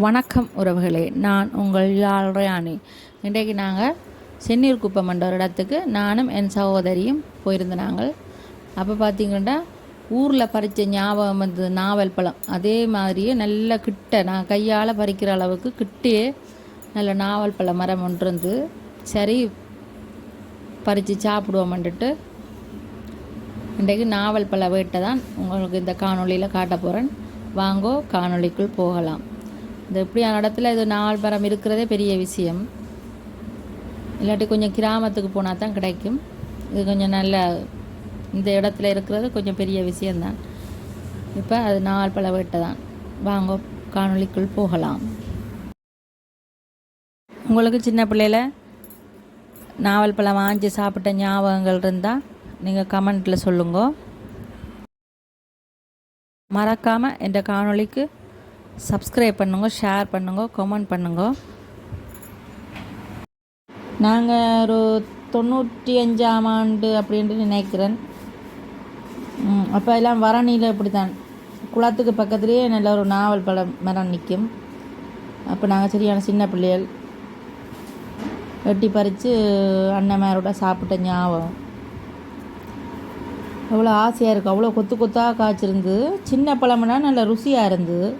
வணக்கம் உறவுகளே, நான் உங்கள் யாழ்றையானி. இன்றைக்கு நாங்கள் செந்நீர் குப்பம் என்ற ஒரு இடத்துக்கு நானும் என் சகோதரியும் போயிருந்தாங்க. அப்போ பார்த்திங்கன்னா ஊரில் பறித்த ஞாபகம் வந்து நாவல் பழம் அதே மாதிரியே நல்ல கிட்ட நான் கையால் பறிக்கிற அளவுக்கு கிட்டே நல்ல நாவல் பழ மரம் ஒன்று இருந்து சரி பறித்து சாப்பிடுவோம்ன்ட்டு இன்றைக்கு நாவல் பழ வேட்டை தான் உங்களுக்கு இந்த காணொலியில் காட்ட போகிறேன். வாங்கோ காணொலிக்குள் போகலாம். இந்த இப்படியான இடத்துல இது நாவல் மரம் இருக்கிறதே பெரிய விஷயம். இல்லாட்டி கொஞ்சம் கிராமத்துக்கு போனால் தான் கிடைக்கும். இது கொஞ்சம் நல்ல இந்த இடத்துல இருக்கிறது கொஞ்சம் பெரிய விஷயந்தான். இப்போ அது நாவல் பழ வேட்டை தான். வாங்க காணொலிக்குள் போகலாம். உங்களுக்கு சின்ன பிள்ளையில் நாவல் பழம் வாங்கி சாப்பிட்ட ஞாபகங்கள் இருந்தால் நீங்கள் கமெண்ட்டில் சொல்லுங்க. மறக்காமல் இந்த காணொலிக்கு சப்ஸ்கிரைப் பண்ணுங்க, ஷேர் பண்ணுங்க, கமெண்ட் பண்ணுங்க. நாங்கள் ஒரு 95ஆம் ஆண்டு அப்படின்ட்டு நினைக்கிறேன். அப்போ எல்லாம் வரணியில் இப்படி தான் குளத்துக்கு பக்கத்துலேயே நல்ல ஒரு நாவல் பழம் மரம் நிற்கும். அப்போ நாங்கள் சரியான சின்ன பிள்ளைகள் வெட்டி பறித்து அண்ணன்மாரோட சாப்பிட்ட ஞாபகம் அவ்வளோ ஆசையாக இருக்குது. அவ்வளோ கொத்து கொத்தாக காய்ச்சிருந்து சின்ன பழம்னா நல்ல ருசியாக இருந்தது.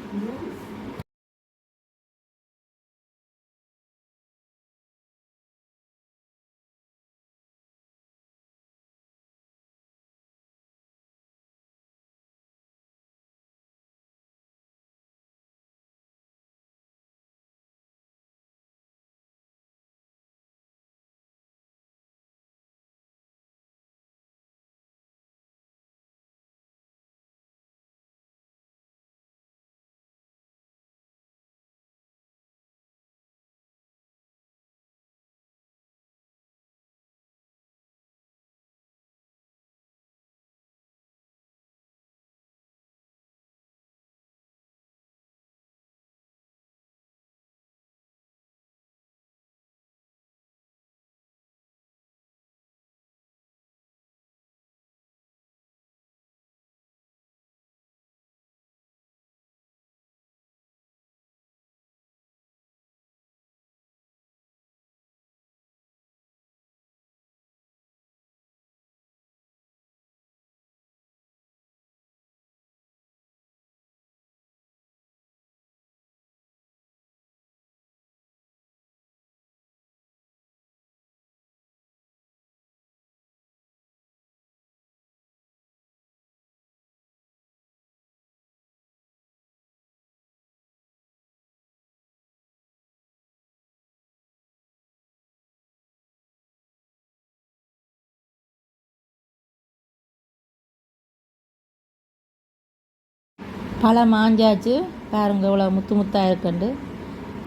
பழம் மாஞ்சாச்சு பாருங்க, இவ்வளோ முத்து முத்தாக இருக்குண்டு.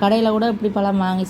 கடையில் கூட இப்படி பழம் வாங்கி